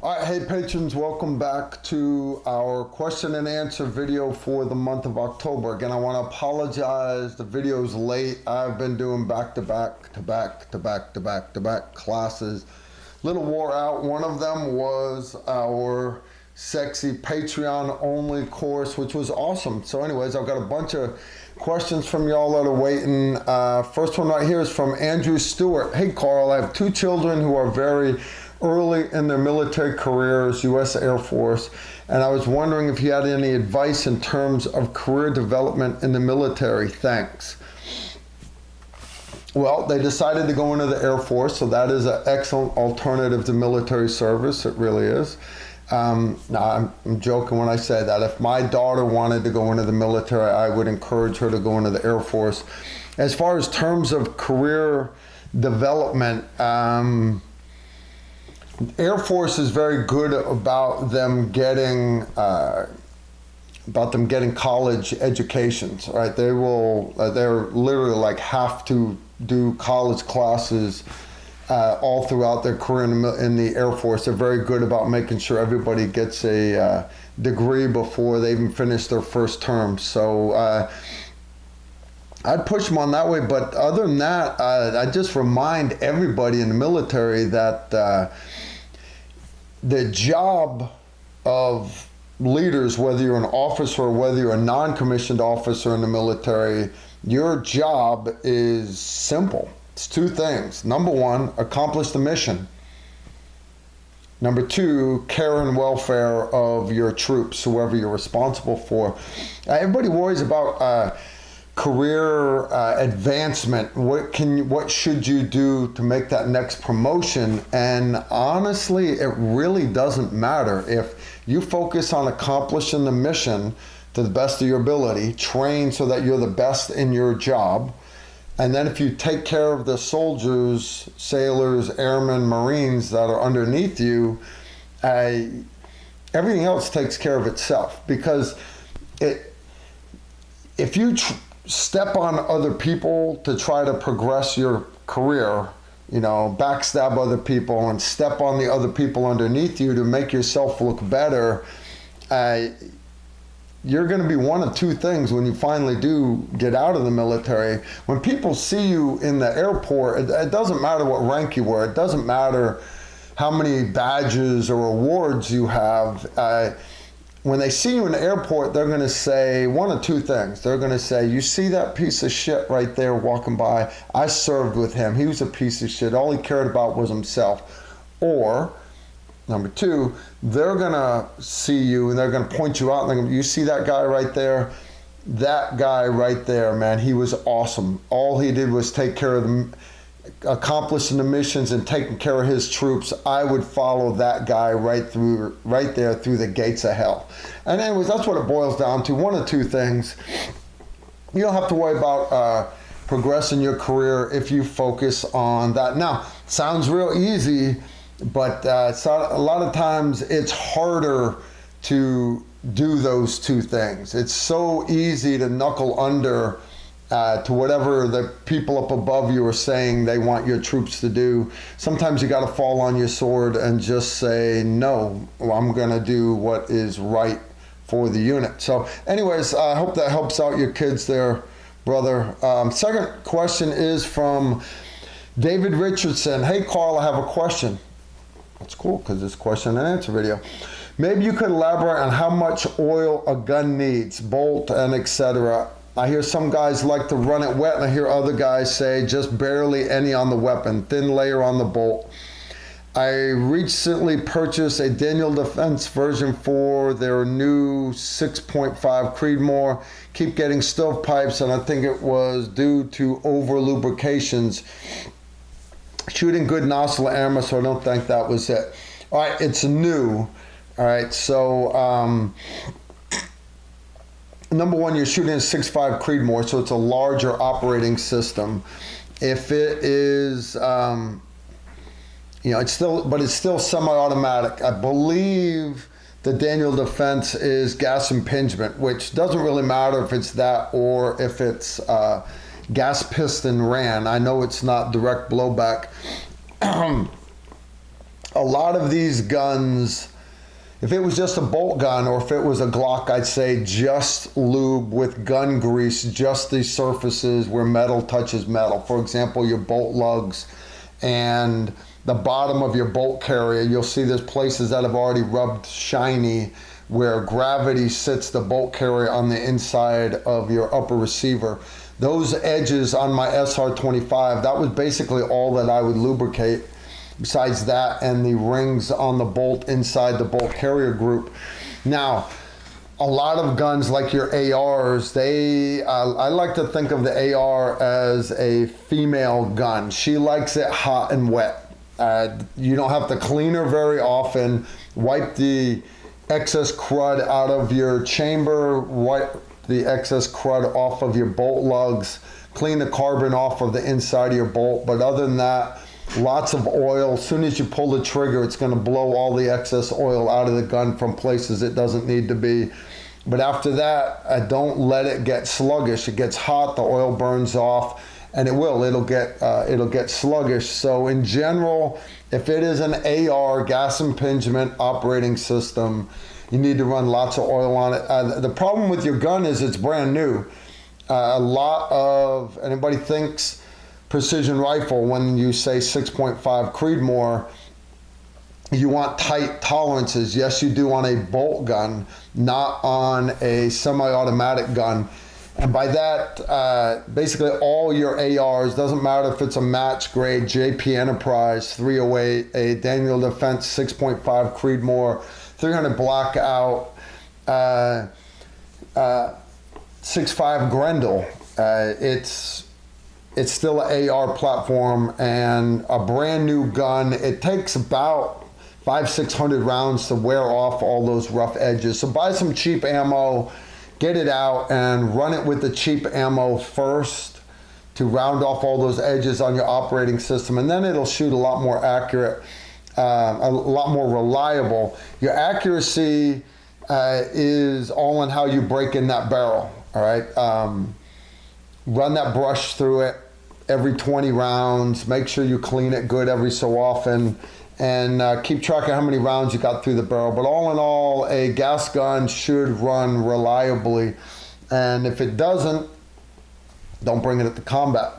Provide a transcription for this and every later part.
All right, hey patrons, welcome back to our question and answer video for the month of October. Again, I want to apologize, the video's late. I've been doing back-to-back classes. Little wore out. One of them was our sexy Patreon only course, which was awesome. So anyways, I've got a bunch of questions from y'all that are waiting. First one right here is from Andrew Stewart. Hey Carl, I have two children who are very early in their military careers, U.S. Air Force, and I was wondering if you had any advice in terms of career development in the military. Thanks. Well, they decided to go into the Air Force, so that is an excellent alternative to military service. It really is. Now, I'm joking when I say that. If my daughter wanted to go into the military, I would encourage her to go into the Air Force. As far as terms of career development, Air Force is very good about them getting college educations, right? They're literally like have to do college classes all throughout their career in the Air Force. They're very good about making sure everybody gets a degree before they even finish their first term. So I'd push them on that way. But other than that, I just remind everybody in the military that the job of leaders, whether you're an officer or whether you're a non-commissioned officer in the military, your job is simple. It's two things. Number one, accomplish the mission. Number two, care and welfare of your troops, whoever you're responsible for. Everybody worries about career advancement. What should you do to make that next promotion? And honestly, it really doesn't matter. If you focus on accomplishing the mission to the best of your ability, train so that you're the best in your job, and then if you take care of the soldiers, sailors, airmen, Marines that are underneath you, everything else takes care of itself. Because if you step on other people to try to progress your career, backstab other people and step on the other people underneath you to make yourself look better, you're going to be one of two things when you finally do get out of the military. When people see you in the airport, it doesn't matter what rank you were. It doesn't matter how many badges or awards you have. When they see you in the airport, they're going to say one of two things. They're going to say, you see that piece of shit right there walking by? I served with him. He was a piece of shit. All he cared about was himself. Or, number two, they're going to see you and they're going to point you out. And you see that guy right there? That guy right there, man, he was awesome. All he did was take care of them, accomplishing the missions and taking care of his troops. I would follow that guy right there through the gates of hell. And anyways, that's what it boils down to. One of two things. You don't have to worry about progressing your career if you focus on that. Now, sounds real easy, but a lot of times it's harder to do those two things. It's so easy to knuckle under to whatever the people up above you are saying they want your troops to do. Sometimes you got to fall on your sword and just say, no, I'm going to do what is right for the unit. So anyways, I hope that helps out your kids there, brother. Second question is from David Richardson. Hey, Carl, I have a question. That's cool because it's a question and answer video. Maybe you could elaborate on how much oil a gun needs, bolt and etc. I hear some guys like to run it wet, and I hear other guys say just barely any on the weapon, thin layer on the bolt. I recently purchased a Daniel Defense version for their new 6.5 Creedmoor. Keep getting stovepipes, and I think it was due to over lubrications. Shooting good nozzle ammo, so I don't think that was it. All right, it's new. All right, so number one, you're shooting a 6.5 Creedmoor, so it's a larger operating system. If it is, it's still semi-automatic. I believe the Daniel Defense is gas impingement, which doesn't really matter if it's that or if it's gas piston ran. I know it's not direct blowback. a lot of these guns, if it was just a bolt gun or if it was a Glock, I'd say just lube with gun grease, just the surfaces where metal touches metal. For example, your bolt lugs and the bottom of your bolt carrier, you'll see there's places that have already rubbed shiny where gravity sits the bolt carrier on the inside of your upper receiver. Those edges on my SR25, that was basically all that I would lubricate. Besides that and the rings on the bolt inside the bolt carrier group. Now, a lot of guns like your ARs, I like to think of the AR as a female gun. She likes it hot and wet. You don't have to clean her very often. Wipe the excess crud out of your chamber, wipe the excess crud off of your bolt lugs, clean the carbon off of the inside of your bolt. But other than that, lots of oil. As soon as you pull the trigger, it's going to blow all the excess oil out of the gun from places it doesn't need to be. But after that, don't let it get sluggish. It gets hot, the oil burns off, and it'll get sluggish. So in general, if it is an AR, gas impingement operating system, you need to run lots of oil on it. The problem with your gun is it's brand new. Anybody thinks precision rifle, when you say 6.5 Creedmoor, you want tight tolerances. Yes, you do on a bolt gun, not on a semi-automatic gun. And by that, basically all your ARs, doesn't matter if it's a match grade JP Enterprise 308, a Daniel Defense 6.5 Creedmoor, 300 Blackout, 6.5 Grendel. It's still an AR platform and a brand new gun. It takes about 500-600 rounds to wear off all those rough edges. So buy some cheap ammo, get it out and run it with the cheap ammo first to round off all those edges on your operating system, and then it'll shoot a lot more accurate, a lot more reliable. Your accuracy is all in how you break in that barrel, all right? Run that brush through it every 20 rounds. Make sure you clean it good every so often, and keep track of how many rounds you got through the barrel. But all in all, a gas gun should run reliably, and if it doesn't, don't bring it into combat.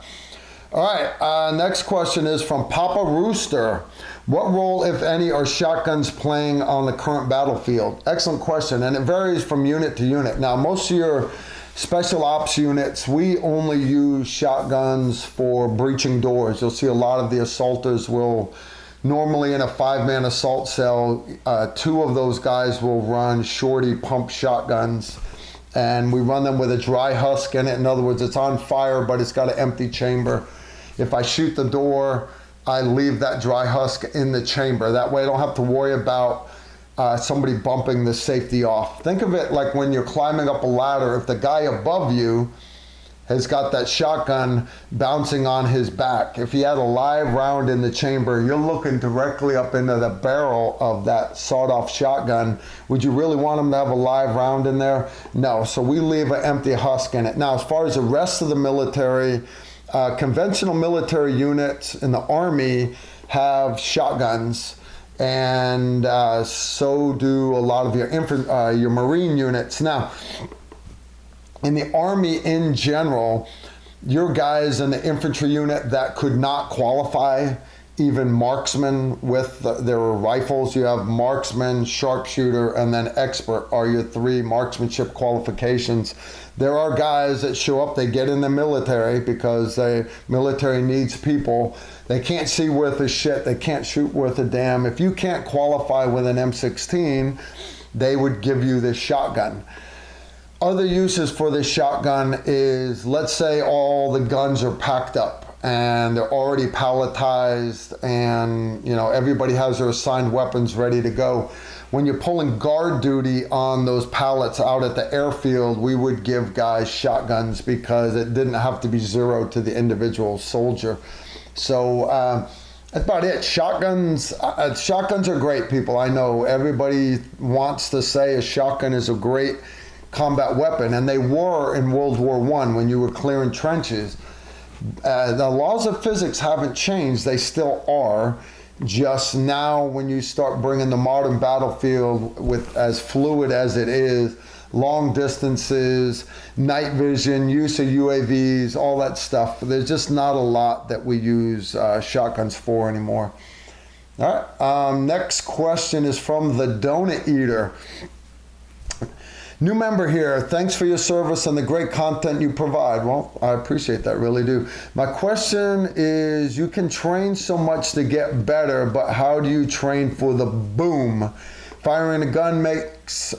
All right, next question is from Papa Rooster. What role, if any, are shotguns playing on the current battlefield? Excellent question, and it varies from unit to unit. Now, most of your special ops units, we only use shotguns for breaching doors. You'll see a lot of the assaulters will, normally in a 5-man assault cell, 2 of those guys will run shorty pump shotguns, and we run them with a dry husk in it. In other words, it's on fire, but it's got an empty chamber. If I shoot the door, I leave that dry husk in the chamber. That way I don't have to worry about somebody bumping the safety off. Think of it like when you're climbing up a ladder. If the guy above you has got that shotgun bouncing on his back, if he had a live round in the chamber, you're looking directly up into the barrel of that sawed-off shotgun. Would you really want him to have a live round in there? No, so we leave an empty husk in it. Now, as far as the rest of the military, conventional military units in the Army have shotguns, and so do a lot of your Marine units. Now, in the Army in general, your guys in the infantry unit that could not qualify, even marksmen with their rifles, you have marksman, sharpshooter, and then expert are your 3 marksmanship qualifications. There are guys that show up, they get in the military because the military needs people. They can't see worth a shit, they can't shoot worth a damn. If you can't qualify with an M16, they would give you this shotgun. Other uses for this shotgun is, let's say all the guns are packed up and they're already palletized, and everybody has their assigned weapons ready to go. When you're pulling guard duty on those pallets out at the airfield, we would give guys shotguns because it didn't have to be zeroed to the individual soldier. So that's about it. Shotguns are great, people. I know everybody wants to say a shotgun is a great combat weapon, and they were in World War I when you were clearing trenches. The laws of physics haven't changed. They still are. just now when you start bringing the modern battlefield with as fluid as it is, long distances, night vision, use of UAVs, all that stuff. There's just not a lot that we use shotguns for anymore. All right, next question is from the Donut Eater. New member here, thanks for your service and the great content you provide. Well, I appreciate that, really do. My question is, you can train so much to get better, but how do you train for the boom? Firing a gun makes,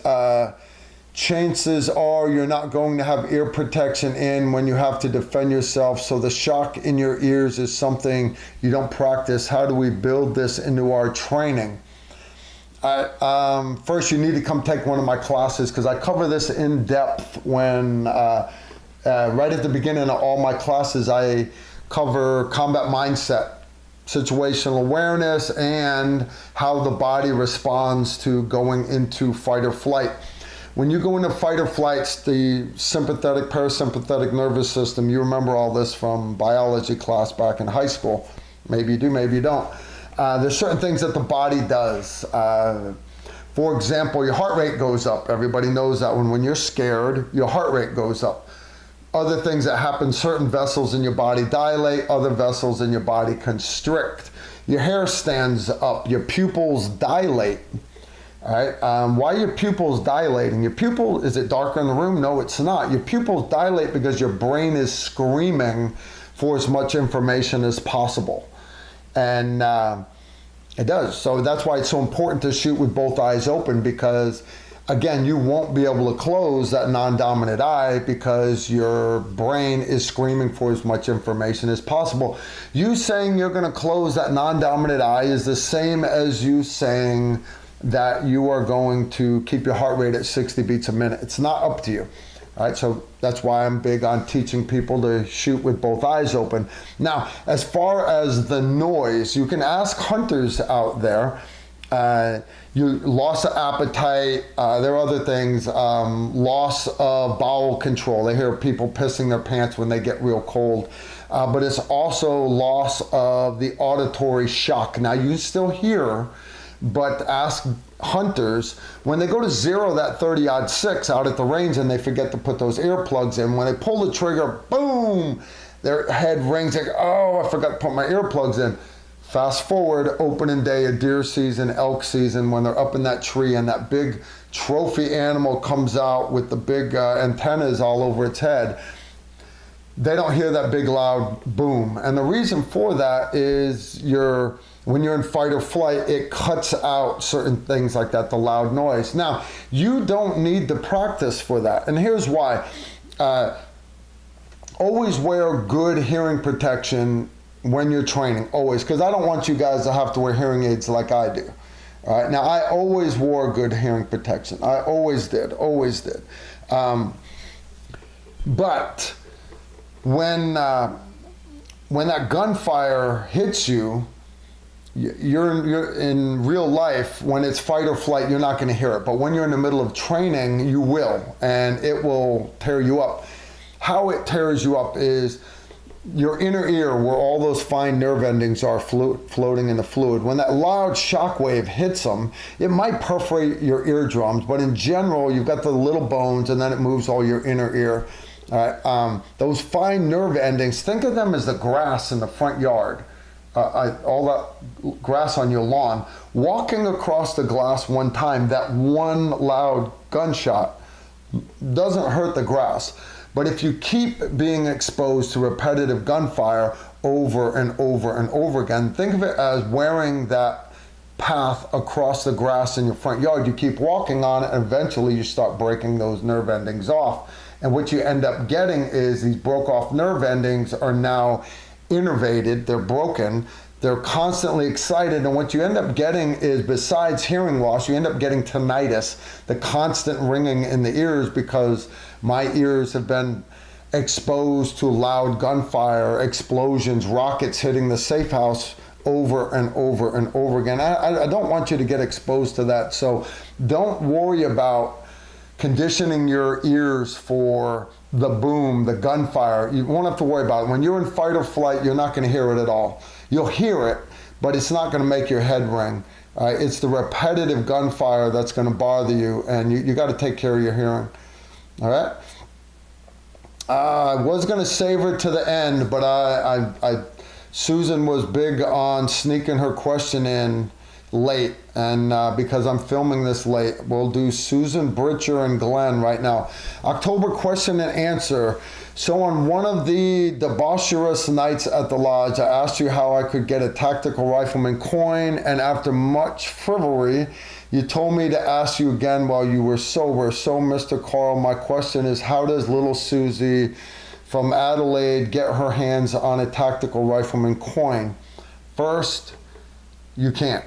chances are you're not going to have ear protection in when you have to defend yourself, so the shock in your ears is something you don't practice. How do we build this into our training? First, you need to come take one of my classes, because I cover this in depth when, right at the beginning of all my classes, I cover combat mindset, situational awareness, and how the body responds to going into fight or flight. When you go into fight or flights, the sympathetic, parasympathetic nervous system, you remember all this from biology class back in high school. Maybe you do, maybe you don't. There's certain things that the body does. For example, your heart rate goes up. Everybody knows that when you're scared, your heart rate goes up. Other things that happen, certain vessels in your body dilate, other vessels in your body constrict. Your hair stands up, your pupils dilate. All right. Why are your pupils dilating? Your pupil, is it darker in the room? No, it's not. Your pupils dilate because your brain is screaming for as much information as possible. And it does. So that's why it's so important to shoot with both eyes open, because again, you won't be able to close that non-dominant eye because your brain is screaming for as much information as possible. You saying you're going to close that non-dominant eye is the same as you saying that you are going to keep your heart rate at 60 beats a minute. It's not up to you. All right, so that's why I'm big on teaching people to shoot with both eyes open. Now, as far as the noise, you can ask hunters out there. You loss of appetite, there are other things, loss of bowel control. They hear people pissing their pants when they get real cold. But it's also loss of the auditory shock. Now, you still hear, but ask hunters, when they go to zero that 30-06 out at the range and they forget to put those earplugs in, when they pull the trigger, boom, their head rings like, oh, I forgot to put my earplugs in. Fast forward, opening day of deer season, elk season, when they're up in that tree and that big trophy animal comes out with the big antennas all over its head. They don't hear that big loud boom. And the reason for that is when you're in fight or flight, it cuts out certain things like that, the loud noise. Now, you don't need to practice for that. And here's why. Always wear good hearing protection when you're training, always, because I don't want you guys to have to wear hearing aids like I do. All right. Now, I always wore good hearing protection. I always did. But when that gunfire hits you, you're in real life, when it's fight or flight, you're not going to hear it. But when you're in the middle of training, you will, and it will tear you up. How it tears you up is your inner ear, where all those fine nerve endings are floating in the fluid. When that loud shock wave hits them, it might perforate your eardrums, but in general, you've got the little bones, and then it moves all your inner ear. Those fine nerve endings, think of them as the grass in the front yard. All that grass on your lawn. Walking across the glass one time, that one loud gunshot doesn't hurt the grass. But if you keep being exposed to repetitive gunfire over and over and over again, think of it as wearing that path across the grass in your front yard. You keep walking on it, and eventually you start breaking those nerve endings off. And what you end up getting is these broke off nerve endings are now innervated, they're broken, they're constantly excited, and what you end up getting is, besides hearing loss, you end up getting tinnitus, the constant ringing in the ears, because my ears have been exposed to loud gunfire, explosions, rockets hitting the safe house over and over and over again. I don't want you to get exposed to that, so don't worry about conditioning your ears for the boom, the gunfire. You won't have to worry about it. When you're in fight or flight, you're not going to hear it at all. You'll hear it, but it's not going to make your head ring. It's the repetitive gunfire that's going to bother you, and you got to take care of your hearing. All right. I was going to save her to the end, but Susan was big on sneaking her question in late, and because I'm filming this late, we'll do Susan, Britcher, and Glenn right now. October question and answer. So on one of the debaucherous nights at the lodge, I asked you how I could get a tactical rifleman coin, and after much frivolity, you told me to ask you again while you were sober. So, Mr. Carl, my question is, how does little Susie from Adelaide get her hands on a tactical rifleman coin? First, you can't.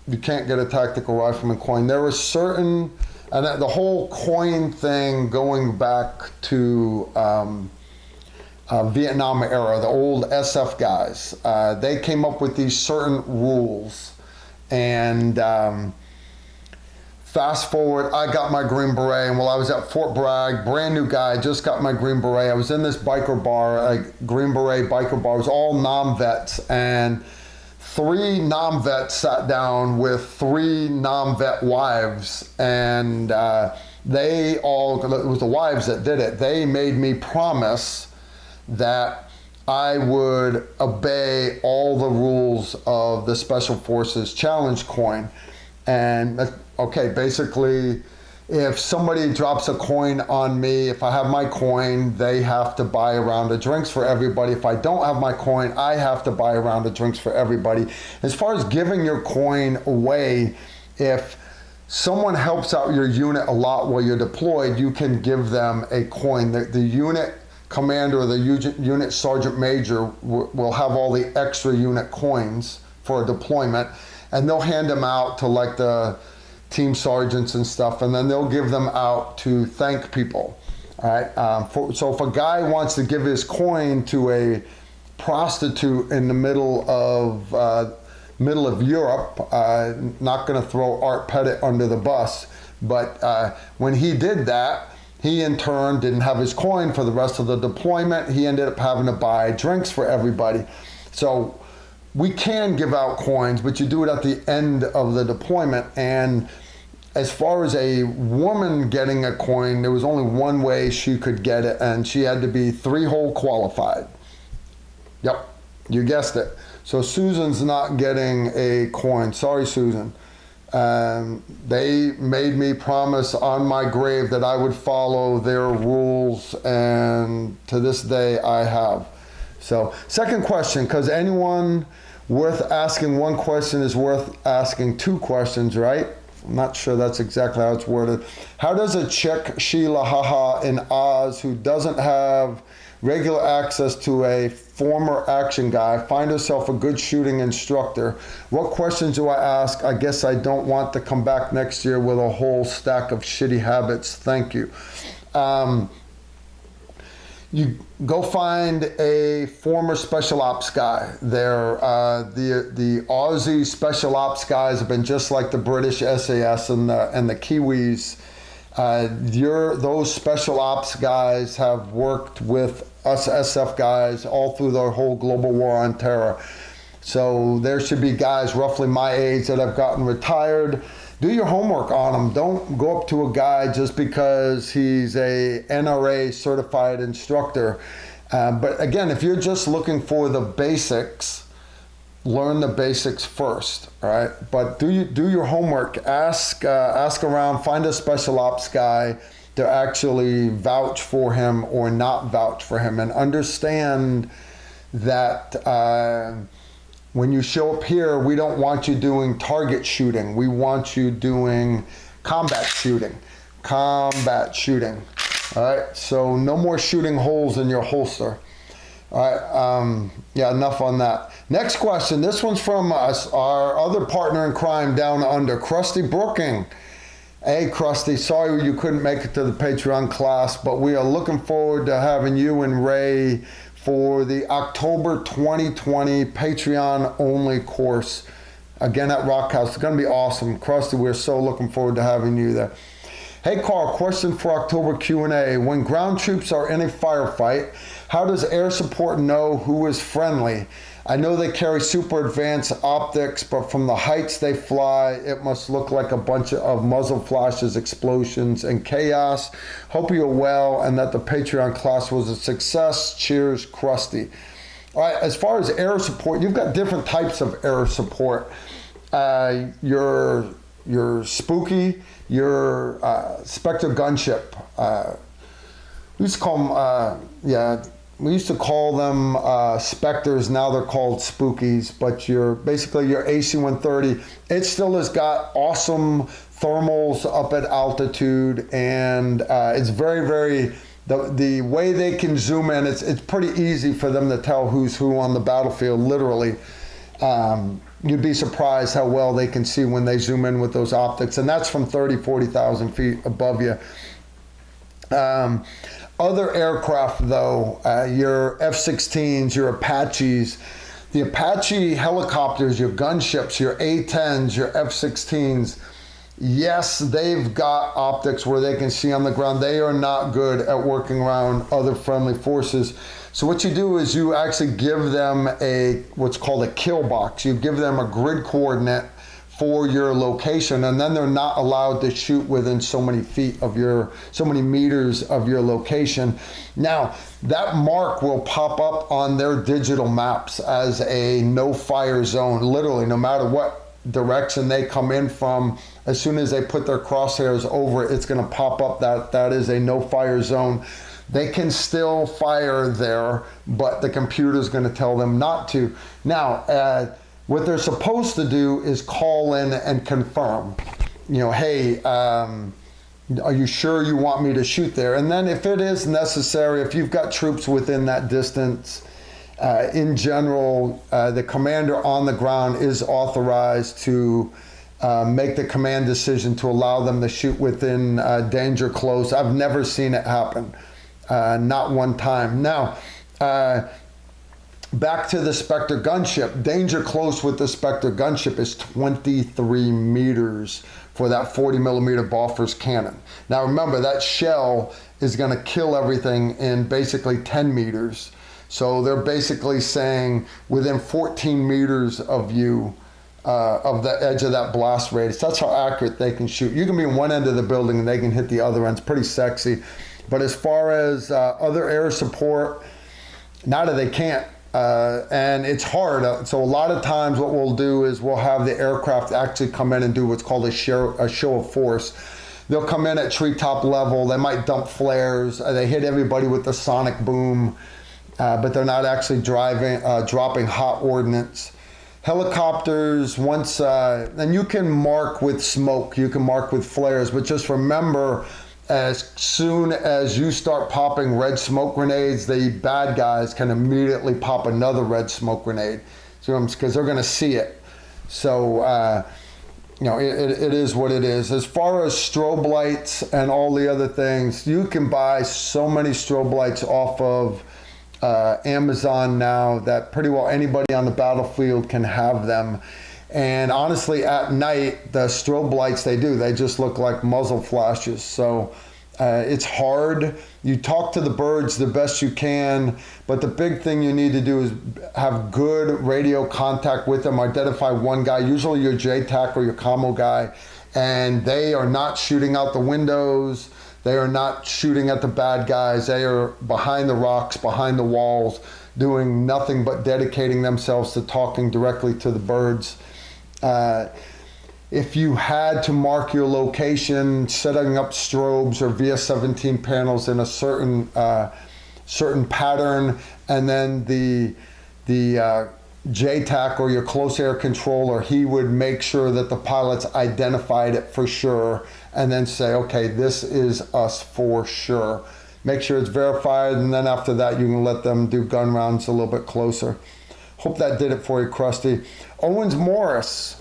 You can't get a tactical rifleman coin. There are certain, and the whole coin thing going back to Vietnam era, the old SF guys, they came up with these certain rules. And fast forward, I got my Green Beret, and while I was at Fort Bragg, brand new guy, just got my Green Beret. I was in this biker bar, a Green Beret biker bar. It was all non-vets, and 3 non-vets sat down with 3 non-vet wives, and they all, it was the wives that did it, they made me promise that I would obey all the rules of the Special Forces Challenge coin. And okay, basically, if somebody drops a coin on me, if I have my coin, they have to buy a round of drinks for everybody. If I don't have my coin, I have to buy a round of drinks for everybody. As far as giving your coin away, if someone helps out your unit a lot while you're deployed, you can give them a coin. The unit commander or the unit sergeant major will have all the extra unit coins for a deployment, and they'll hand them out to like the team sergeants and stuff, and then they'll give them out to thank people. All right. So if a guy wants to give his coin to a prostitute in the middle of Europe, not going to throw Art Pettit under the bus, but when he did that, he in turn didn't have his coin for the rest of the deployment. He ended up having to buy drinks for everybody. So we can give out coins, but you do it at the end of the deployment. And as far as a woman getting a coin, there was only one way she could get it, and she had to be 3-hole qualified. Yep, you guessed it. So Susan's not getting a coin. Sorry, Susan. They made me promise on my grave that I would follow their rules, and to this day I have. So, second question, because anyone worth asking one question is worth asking 2 questions, right? I'm not sure that's exactly how it's worded. How does a chick, Sheila Haha in Oz, who doesn't have regular access to a former action guy, find herself a good shooting instructor? What questions do I ask? I guess I don't want to come back next year with a whole stack of shitty habits. Thank you. You go find a former special ops guy. The Aussie special ops guys have been just like the British SAS and the Kiwis. Those special ops guys have worked with us SF guys all through the whole global war on terror. So there should be guys roughly my age that have gotten retired. Do your homework on them. Don't go up to a guy just because he's a NRA certified instructor. But again, if you're just looking for the basics, learn the basics first, all right? But do your homework. Ask around. Find a special ops guy to actually vouch for him or not vouch for him, and understand that when you show up here, we don't want you doing target shooting. We want you doing combat shooting. Combat shooting. All right, so no more shooting holes in your holster. All right, yeah, enough on that. Next question. This one's from us, our other partner in crime down under, Krusty Brooking. Hey, Krusty, sorry you couldn't make it to the Patreon class, but we are looking forward to having you and Ray for the October 2020 Patreon-only course, again at Rock House. It's going to be awesome. Krusty, we're so looking forward to having you there. Hey, Carl, question for October Q&A. When ground troops are in a firefight, how does air support know who is friendly? I know they carry super advanced optics, but from the heights they fly, it must look like a bunch of muzzle flashes, explosions, and chaos. Hope you're well and that the Patreon class was a success. Cheers, Krusty. All right, as far as air support, you've got different types of air support. Your Spooky, your Spectre gunship. We used to call them, we used to call them Spectres. Now they're called Spookies. But basically your AC-130, it still has got awesome thermals up at altitude, and it's very, very. The way they can zoom in, it's pretty easy for them to tell who's who on the battlefield, literally. You'd be surprised how well they can see when they zoom in with those optics, and that's from 30, 40,000 feet above you. Other aircraft, though, your F-16s, your Apaches, the Apache helicopters, your gunships, your A-10s, your F-16s, yes, they've got optics where they can see on the ground. They are not good at working around other friendly forces. So what you do is you actually give them what's called a kill box. You give them a grid coordinate for your location, and then they're not allowed to shoot within so many meters of your location. Now, that mark will pop up on their digital maps as a no-fire zone, literally, no matter what direction they come in from. As soon as they put their crosshairs over it, it's going to pop up that is a no-fire zone. They can still fire there, but the computer is going to tell them not to. Now, what they're supposed to do is call in and confirm. Hey, are you sure you want me to shoot there? And then if it is necessary, if you've got troops within that distance, in general, the commander on the ground is authorized to make the command decision to allow them to shoot within danger close. I've never seen it happen, not one time. Now, back to the Spectre gunship. Danger close with the Spectre gunship is 23 meters for that 40 millimeter Bofors cannon. Now remember, that shell is going to kill everything in basically 10 meters. So they're basically saying within 14 meters of you, of the edge of that blast radius. That's how accurate they can shoot. You can be in one end of the building and they can hit the other end. It's pretty sexy. But as far as other air support, nada, they can't. And it's hard. So a lot of times what we'll do is we'll have the aircraft actually come in and do what's called a show of force. They'll come in at treetop level. They might dump flares. They hit everybody with the sonic boom, but they're not actually dropping hot ordnance. Helicopters, once, and you can mark with smoke, you can mark with flares, but just remember, as soon as you start popping red smoke grenades, the bad guys can immediately pop another red smoke grenade, because they're going to see it. So, it is what it is. As far as strobe lights and all the other things, you can buy so many strobe lights off of Amazon now that pretty well anybody on the battlefield can have them. And honestly, at night, the strobe lights they just look like muzzle flashes. So it's hard. You talk to the birds the best you can, but the big thing you need to do is have good radio contact with them. Identify one guy, usually your JTAC or your commo guy, and they are not shooting out the windows. They are not shooting at the bad guys. They are behind the rocks, behind the walls, doing nothing but dedicating themselves to talking directly to the birds. If you had to mark your location, setting up strobes or VS-17 panels in a certain pattern, and then the JTAC or your close air controller, he would make sure that the pilots identified it for sure, and then say, okay, this is us for sure. Make sure it's verified, and then after that, you can let them do gun rounds a little bit closer. Hope that did it for you, Krusty. Owen Morris.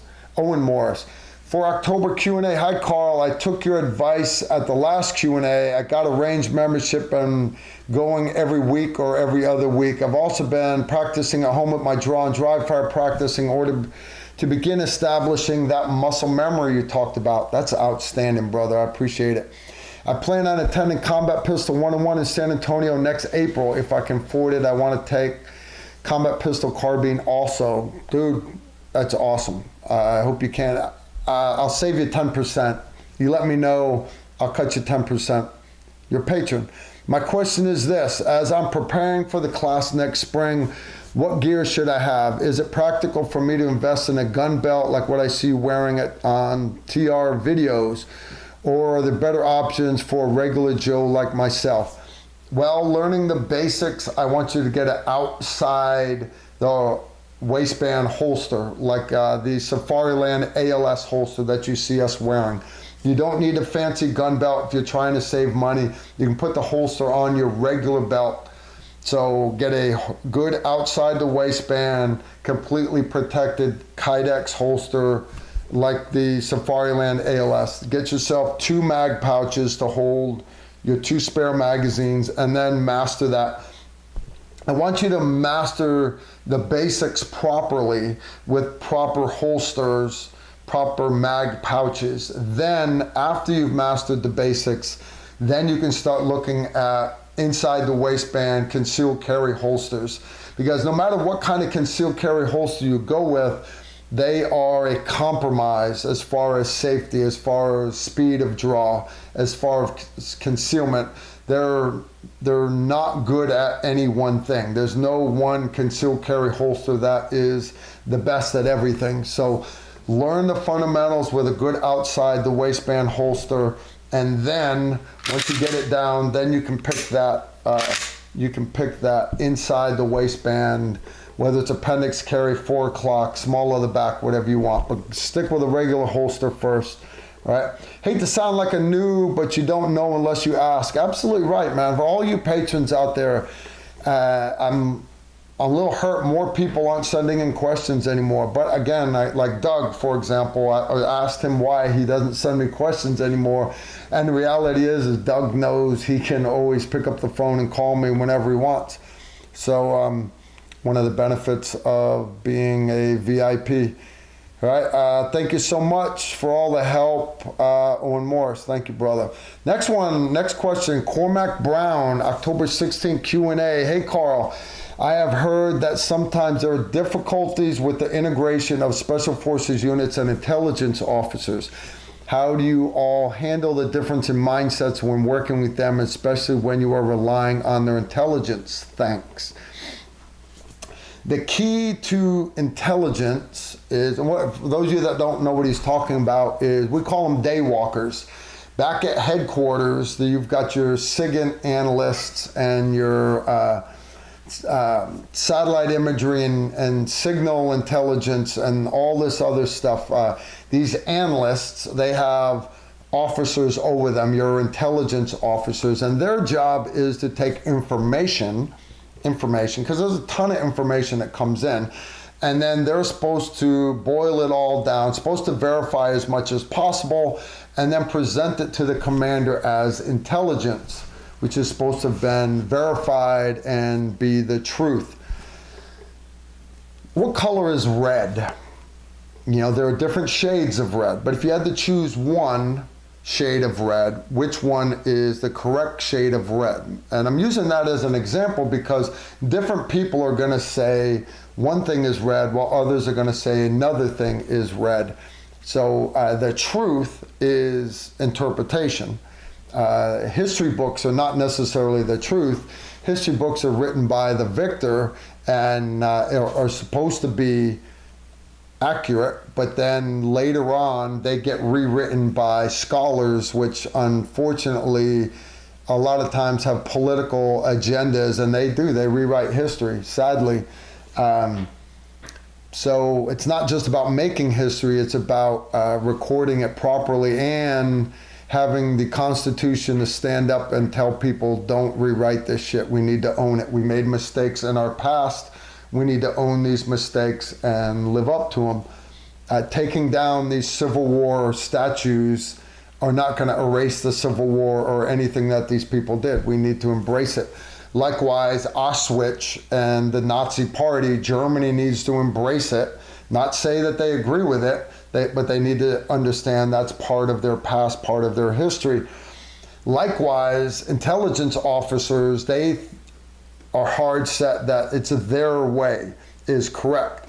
For October Q&A, hi Carl, I took your advice at the last Q&A. I got a range membership and going every week or every other week. I've also been practicing at home at my draw and dry fire practicing in order to begin establishing that muscle memory you talked about. That's outstanding, brother. I appreciate it. I plan on attending Combat Pistol 101 in San Antonio next April. If I can afford it, I want to take combat pistol carbine also. Dude, that's awesome. I hope you can. I'll save you 10%. You let me know, I'll cut you 10%. Your patron. My question is this: as I'm preparing for the class next spring, what gear should I have? Is it practical for me to invest in a gun belt like what I see wearing it on TR videos? Or are there better options for a regular Joe like myself? Well, learning the basics, I want you to get it outside the waistband holster, like the Safariland ALS holster that you see us wearing. You don't need a fancy gun belt if you're trying to save money. You can put the holster on your regular belt. So get a good outside the waistband, completely protected Kydex holster like the Safariland ALS. Get yourself 2 mag pouches to hold your 2 spare magazines, and then master that. I want you to master the basics properly with proper holsters, proper mag pouches. Then after you've mastered the basics, then you can start looking at inside the waistband concealed carry holsters, because no matter what kind of concealed carry holster you go with, they are a compromise as far as safety, as far as speed of draw, as far as concealment. They're not good at any one thing. There's no one concealed carry holster that is the best at everything. So learn the fundamentals with a good outside the waistband holster, and then once you get it down, then you can pick that. You can pick that inside the waistband, whether it's appendix carry, 4 o'clock, small leather back, whatever you want. But stick with a regular holster first. All right. Hate to sound like a noob, but you don't know unless you ask. Absolutely right, man. For all you patrons out there, I'm a little hurt more people aren't sending in questions anymore. But again, like Doug, for example, I asked him why he doesn't send me questions anymore. And the reality is Doug knows he can always pick up the phone and call me whenever he wants. So one of the benefits of being a VIP. All right, thank you so much for all the help, Owen Morris. Thank you, brother. Next question, Cormac Brown, October 16th Q&A. Hey, Carl, I have heard that sometimes there are difficulties with the integration of Special Forces units and intelligence officers. How do you all handle the difference in mindsets when working with them, especially when you are relying on their intelligence? Thanks. The key to intelligence is, and for those of you that don't know what he's talking about, is we call them day walkers. Back at headquarters, you've got your SIGINT analysts and your satellite imagery and signal intelligence and all this other stuff. These analysts, they have officers over them, your intelligence officers, and their job is to take information, because there's a ton of information that comes in, and then they're supposed to boil it all down, supposed to verify as much as possible, and then present it to the commander as intelligence, which is supposed to have been verified and be the truth. What color is red? You know, there are different shades of red, but if you had to choose one shade of red, which one is the correct shade of red? And I'm using that as an example because different people are going to say one thing is red while others are going to say another thing is red. So the truth is interpretation. History books are not necessarily the truth. History books are written by the victor and are supposed to be accurate, but then later on they get rewritten by scholars, which unfortunately a lot of times have political agendas, and they rewrite history, sadly. So it's not just about making history, it's about recording it properly and having the Constitution to stand up and tell people, don't rewrite this shit. We need to own it. We made mistakes in our past. We need to own these mistakes and live up to them. Taking down these Civil War statues are not going to erase the Civil War or anything that these people did. We need to embrace it. Likewise, Auschwitz and the Nazi Party, Germany needs to embrace it. Not say that they agree with it, but they need to understand that's part of their past, part of their history. Likewise, intelligence officers, they are hard set that it's their way is correct.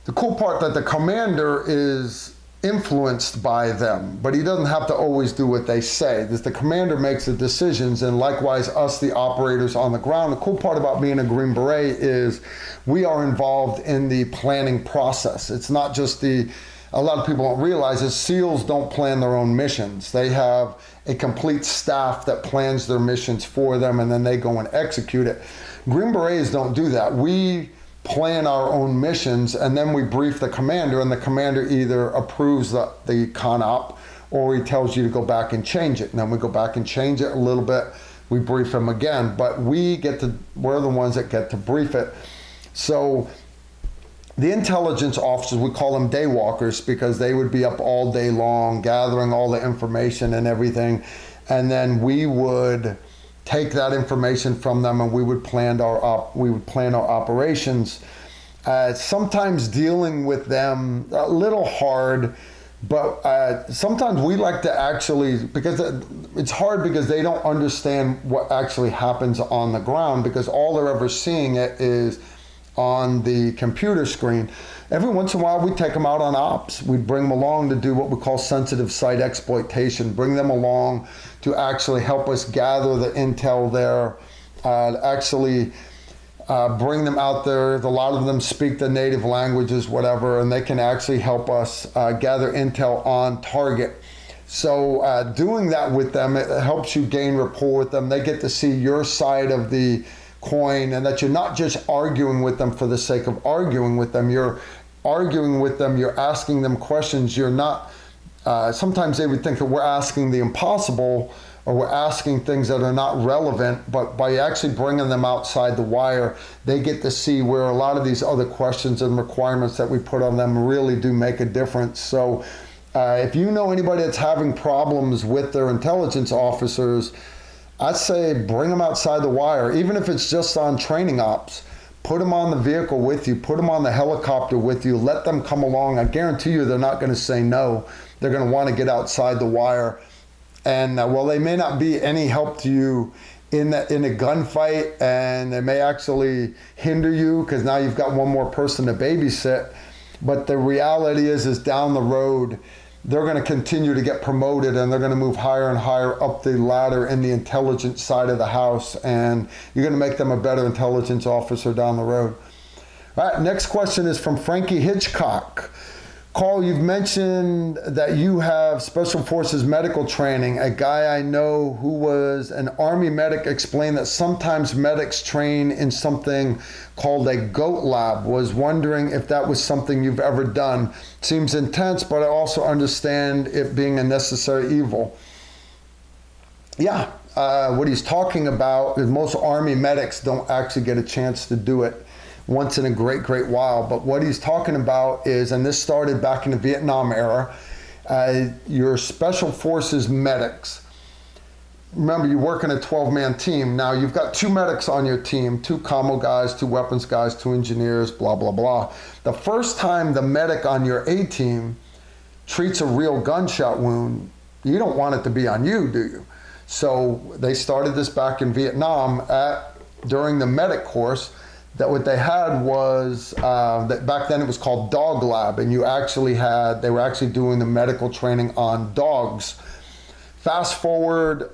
The cool part that the commander is influenced by them, but he doesn't have to always do what they say. The commander makes the decisions, and likewise us, the operators on the ground. The cool part about being a Green Beret is we are involved in the planning process. It's not just a lot of people don't realize is SEALs don't plan their own missions. They have a complete staff that plans their missions for them, and then they go and execute it. Green Berets don't do that. We plan our own missions, and then we brief the commander, and the commander either approves the CONOP or he tells you to go back and change it. And then we go back and change it a little bit. We brief him again, but we're the ones that get to brief it. So the intelligence officers, we call them day walkers because they would be up all day long gathering all the information and everything. And then we would take that information from them and we would plan our operations. Sometimes dealing with them a little hard, but sometimes we like to actually, because it's hard because they don't understand what actually happens on the ground because all they're ever seeing it is on the computer screen. Every once in a while we take them out on ops. We bring them along to do what we call sensitive site exploitation, bring them along to actually help us gather the intel there, bring them out there. A lot of them speak the native languages, whatever, and they can actually help us gather intel on target. So doing that with them, it helps you gain rapport with them. They get to see your side of the coin, and that you're not just arguing with them for the sake of arguing with them. You're arguing with them, you're asking them questions. You're not, sometimes they would think that we're asking the impossible or we're asking things that are not relevant, but by actually bringing them outside the wire, they get to see where a lot of these other questions and requirements that we put on them really do make a difference. So if you know anybody that's having problems with their intelligence officers, I'd say bring them outside the wire, even if it's just on training ops. Put them on the vehicle with you, put them on the helicopter with you, let them come along. I guarantee you they're not going to say no. They're going to want to get outside the wire. And while they may not be any help to you in a gunfight, and they may actually hinder you because now you've got one more person to babysit, but the reality is down the road, they're going to continue to get promoted and they're going to move higher and higher up the ladder in the intelligence side of the house, and you're going to make them a better intelligence officer down the road. All right, next question is from Frankie Hitchcock. Carl, you've mentioned that you have Special Forces medical training. A guy I know who was an Army medic explained that sometimes medics train in something called a GOAT lab. Was wondering if that was something you've ever done. Seems intense, but I also understand it being a necessary evil. Yeah, what he's talking about is most Army medics don't actually get a chance to do it once in a great while. But what he's talking about is, and this started back in the Vietnam era, your Special Forces medics. Remember, you work in a 12-man team. Now, you've got 2 medics on your team, 2 commo guys, 2 weapons guys, 2 engineers, blah, blah, blah. The first time the medic on your A team treats a real gunshot wound, you don't want it to be on you, do you? So they started this back in Vietnam during the medic course. That what they had was, that back then it was called Dog Lab, and they were actually doing the medical training on dogs. Fast forward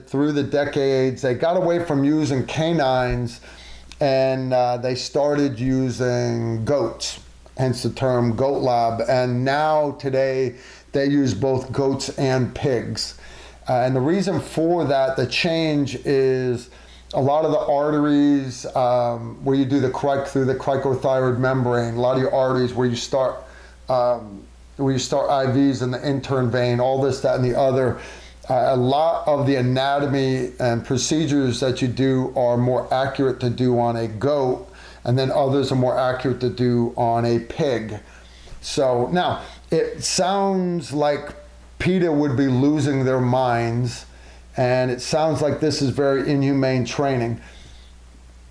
through the decades, they got away from using canines, and they started using goats, hence the term Goat Lab. And now today they use both goats and pigs. And the reason for that, the change is a lot of the arteries where you do through the cricothyroid membrane, a lot of your arteries where you start IVs in the intern vein, all this, that, and the other. A lot of the anatomy and procedures that you do are more accurate to do on a goat, and then others are more accurate to do on a pig. So now, it sounds like PETA would be losing their minds, and it sounds like this is very inhumane training.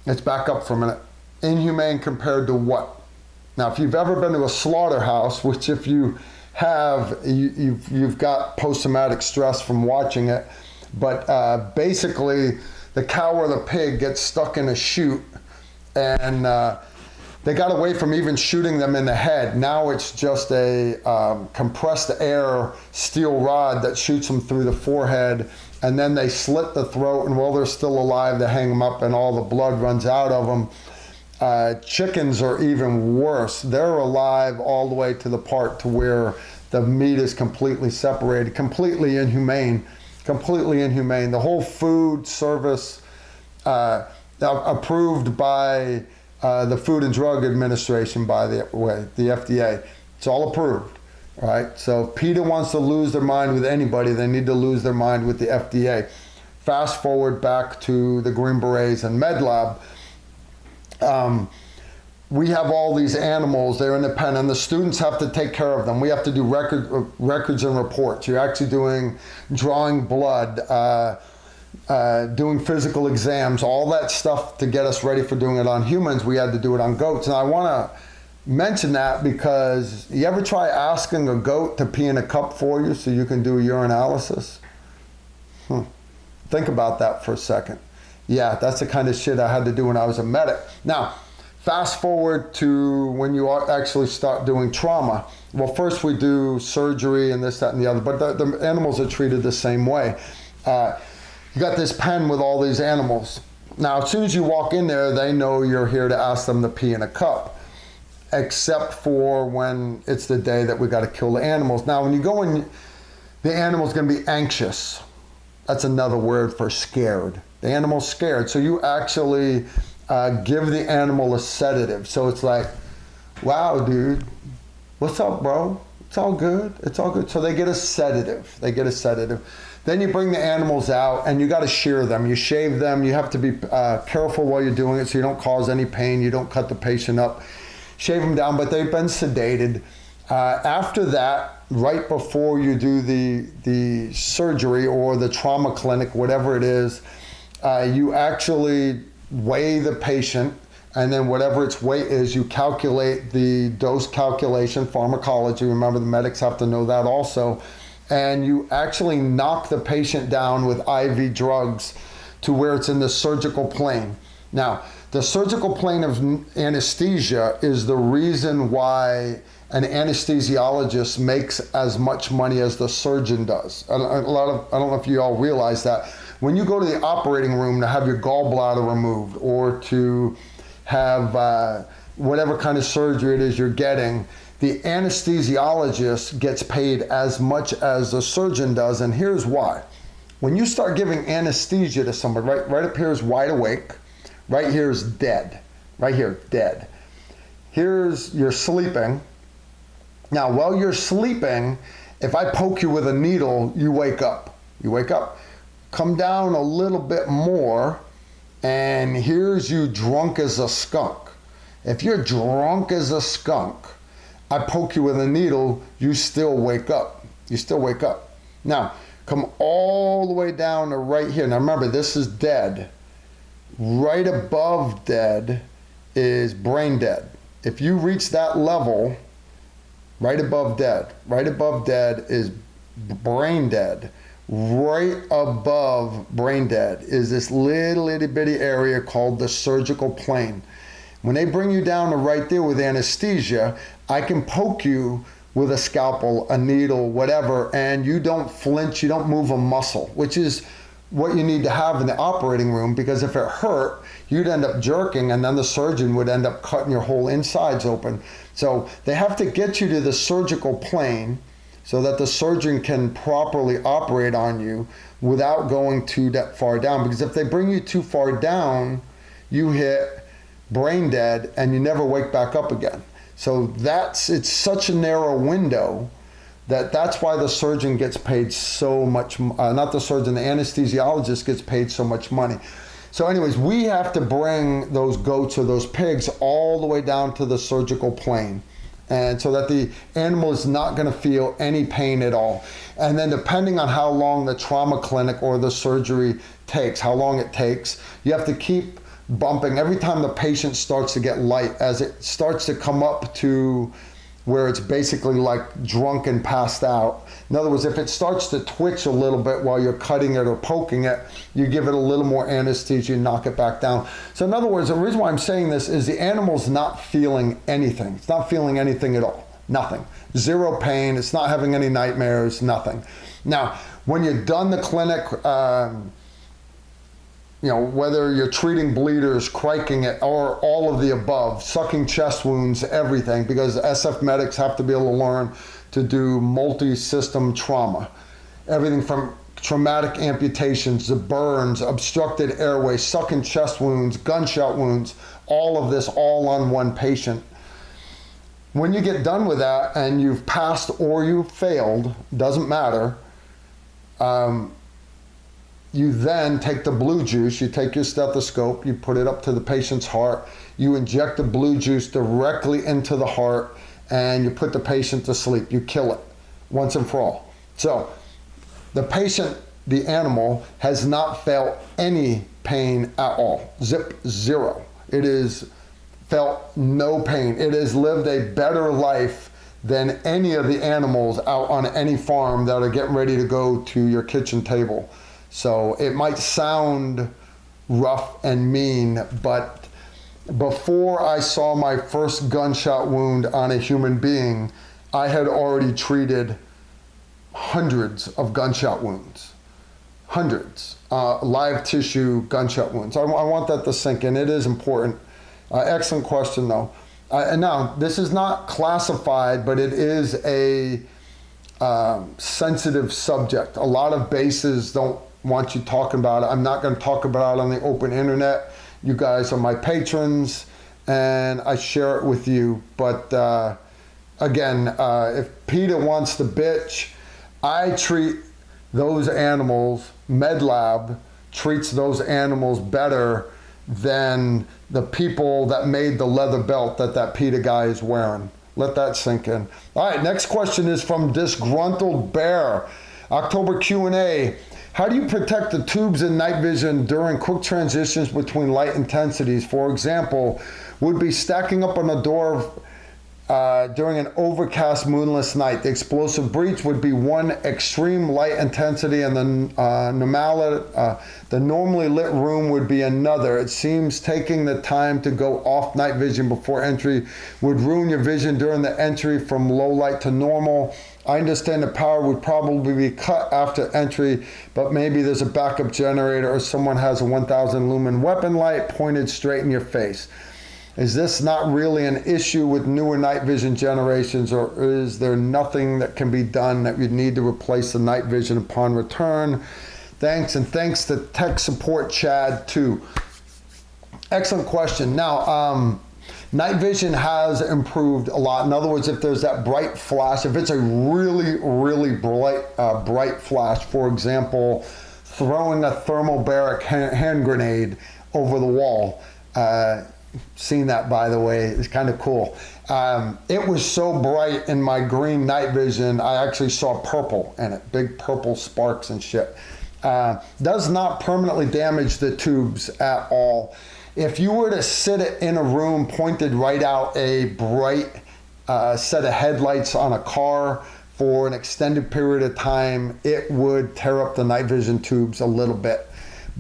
Let's back up for a minute. Inhumane compared to what? Now, if you've ever been to a slaughterhouse, which if you have, you've got post-traumatic stress from watching it, but basically the cow or the pig gets stuck in a chute, and they got away from even shooting them in the head. Now it's just a compressed air steel rod that shoots them through the forehead, and then they slit the throat, and while they're still alive, they hang them up and all the blood runs out of them. Chickens are even worse. They're alive all the way to the part to where the meat is completely separated, completely inhumane. The whole food service approved by the Food and Drug Administration, by the FDA. It's all approved, right? So if PETA wants to lose their mind with anybody, they need to lose their mind with the FDA. Fast forward back to the Green Berets and MedLab. We have all these animals, they're in the pen, and the students have to take care of them. We have to do records and reports. You're actually drawing blood, doing physical exams, all that stuff to get us ready for doing it on humans. We had to do it on goats. And I want to mention that because you ever try asking a goat to pee in a cup for you so you can do urinalysis? Think about that for a second. Yeah, that's the kind of shit I had to do when I was a medic. Now, fast forward to when you actually start doing trauma. Well, first we do surgery and this, that, and the other, but the animals are treated the same way. You got this pen with all these animals. Now, as soon as you walk in there, they know you're here to ask them to pee in a cup, except for when it's the day that we got to kill the animals. Now, when you go in, the animal's going to be anxious. That's another word for scared. The animal's scared. So you actually give the animal a sedative. So it's like, wow, dude, what's up, bro? It's all good. It's all good. So they get a sedative. Then you bring the animals out and you got to shear them. You shave them. You have to be careful while you're doing it so you don't cause any pain. You don't cut the patient up. Shave them down, but they've been sedated. After that, right before you do the surgery or the trauma clinic, whatever it is, you actually weigh the patient, and then whatever its weight is, you calculate the dose calculation, pharmacology. Remember, the medics have to know that also. And you actually knock the patient down with IV drugs to where it's in the surgical plane. Now, the surgical plane of anesthesia is the reason why an anesthesiologist makes as much money as the surgeon does. I don't know if you all realize that. When you go to the operating room to have your gallbladder removed or to have whatever kind of surgery it is you're getting, the anesthesiologist gets paid as much as the surgeon does, and here's why. When you start giving anesthesia to somebody, right up here is wide awake, right here is dead, right here, dead. Here's you're sleeping. Now, while you're sleeping, if I poke you with a needle, you wake up. You wake up. Come down a little bit more, and here's you drunk as a skunk. If you're drunk as a skunk, I poke you with a needle, you still wake up. You still wake up. Now, come all the way down to right here. Now remember, this is dead. Right above dead is brain dead. If you reach that level, right above dead is brain dead. Right above brain dead is this little itty bitty area called the surgical plane. When they bring you down to right there with anesthesia, I can poke you with a scalpel, a needle, whatever, and you don't flinch, you don't move a muscle, which is what you need to have in the operating room, because if it hurt, you'd end up jerking and then the surgeon would end up cutting your whole insides open. So they have to get you to the surgical plane so that the surgeon can properly operate on you without going too far down. Because if they bring you too far down, you hit brain dead and you never wake back up again. So it's such a narrow window that's why the surgeon gets paid so much, not the surgeon, the anesthesiologist gets paid so much money. So anyways, we have to bring those goats or those pigs all the way down to the surgical plane, and so that the animal is not going to feel any pain at all. And then depending on how long the trauma clinic or the surgery takes, how long it takes, you have to keep bumping every time the patient starts to get light. As it starts to come up to where it's basically like drunk and passed out. In other words, if it starts to twitch a little bit while you're cutting it or poking it, you give it a little more anesthesia and knock it back down. So in other words, the reason why I'm saying this is the animal's not feeling anything. It's not feeling anything at all. Nothing. Zero pain. It's not having any nightmares. Nothing. Now, when you're done the clinic, whether you're treating bleeders, criking it, or all of the above, sucking chest wounds, everything, because SF medics have to be able to learn to do multi-system trauma. Everything from traumatic amputations to burns, obstructed airway, sucking chest wounds, gunshot wounds, all of this all on one patient. When you get done with that and you've passed or you've failed, doesn't matter, you then take the blue juice, you take your stethoscope, you put it up to the patient's heart, you inject the blue juice directly into the heart, and you put the patient to sleep. You kill it once and for all. So the patient, the animal, has not felt any pain at all. Zero. It has felt no pain. It has lived a better life than any of the animals out on any farm that are getting ready to go to your kitchen table. So it might sound rough and mean, but before I saw my first gunshot wound on a human being, I had already treated hundreds of gunshot wounds. Hundreds. Live tissue gunshot wounds. I want that to sink in. It is important. Excellent question, though. And now, this is not classified, but it is a sensitive subject. A lot of bases don't want you talking about it. I'm not going to talk about it on the open internet. You guys are my patrons, and I share it with you. But again, if PETA wants to bitch, I treat those animals, MedLab treats those animals better than the people that made the leather belt that PETA guy is wearing. Let that sink in. All right, next question is from Disgruntled Bear. October Q&A. How do you protect the tubes in night vision during quick transitions between light intensities? For example, would be stacking up on a door during an overcast, moonless night. The explosive breach would be one extreme light intensity, and the normally lit room would be another. It seems taking the time to go off night vision before entry would ruin your vision during the entry from low light to normal. I understand the power would probably be cut after entry, but maybe there's a backup generator or someone has a 1000 lumen weapon light pointed straight in your face. Is this not really an issue with newer night vision generations, or is there nothing that can be done that you'd need to replace the night vision upon return? Thanks, and thanks to tech support Chad too. Excellent question. Now, night vision has improved a lot. In other words, if there's that bright flash, if it's a really, really bright flash, for example, throwing a thermobaric hand grenade over the wall, seen that, by the way. It's kind of cool. It was so bright in my green night vision, I actually saw purple in it, big purple sparks and shit. Does not permanently damage the tubes at all. If you were to sit it in a room pointed right out a bright set of headlights on a car for an extended period of time, it would tear up the night vision tubes a little bit.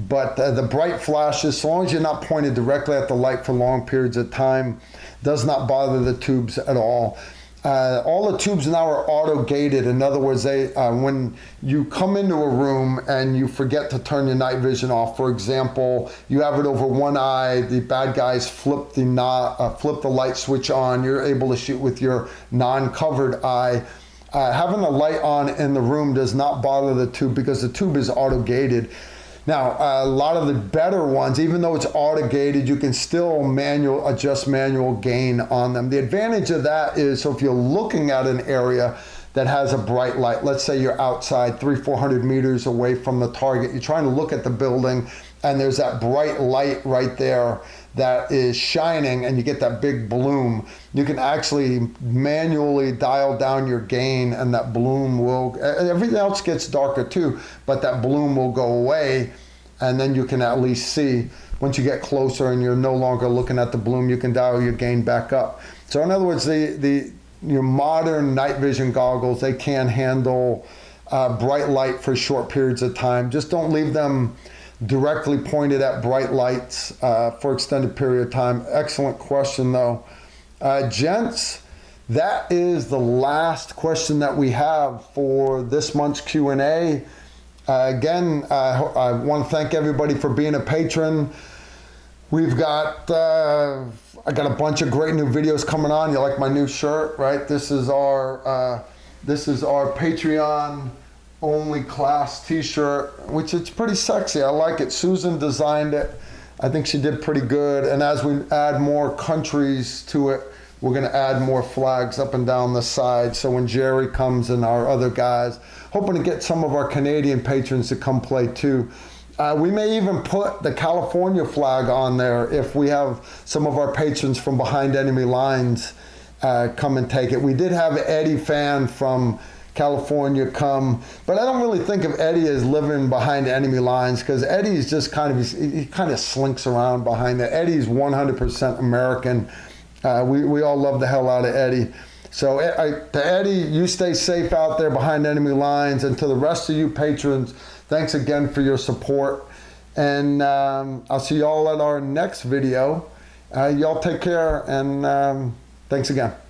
But the bright flashes, so long as you're not pointed directly at the light for long periods of time, does not bother the tubes at all. All the tubes now are auto-gated. In other words, when you come into a room and you forget to turn your night vision off, for example, you have it over one eye, the bad guys flip the light switch on, you're able to shoot with your non-covered eye. Having the light on in the room does not bother the tube because the tube is auto-gated. Now, a lot of the better ones, even though it's auto-gated, you can still adjust manual gain on them. The advantage of that is, so if you're looking at an area that has a bright light, let's say you're outside 300-400 meters away from the target, you're trying to look at the building, and there's that bright light right there that is shining, and you get that big bloom. You can actually manually dial down your gain, and that bloom will, everything else gets darker too, but that bloom will go away, and then you can at least see. Once you get closer and you're no longer looking at the bloom, you can dial your gain back up. So in other words, the your modern night vision goggles, they can handle bright light for short periods of time. Just don't leave them directly pointed at bright lights for extended period of time. Excellent question though. Gents, that is the last question that we have for this month's Q&A. Again, I want to thank everybody for being a patron. We've got, I got a bunch of great new videos coming on. You like my new shirt, right? This is our Patreon only class t-shirt, which it's pretty sexy. I like it. Susan designed it. I think she did pretty good. And as we add more countries to it, we're going to add more flags up and down the side. So when Jerry comes and our other guys, hoping to get some of our Canadian patrons to come play too. We may even put the California flag on there if we have some of our patrons from behind enemy lines come and take it. We did have an Eddie fan from California come, but I don't really think of Eddie as living behind enemy lines, because Eddie is just he kind of slinks around behind there. Eddie's 100% American. We all love the hell out of Eddie. So to Eddie, you stay safe out there behind enemy lines. And to the rest of you patrons, thanks again for your support. And I'll see y'all at our next video. Y'all take care, and thanks again.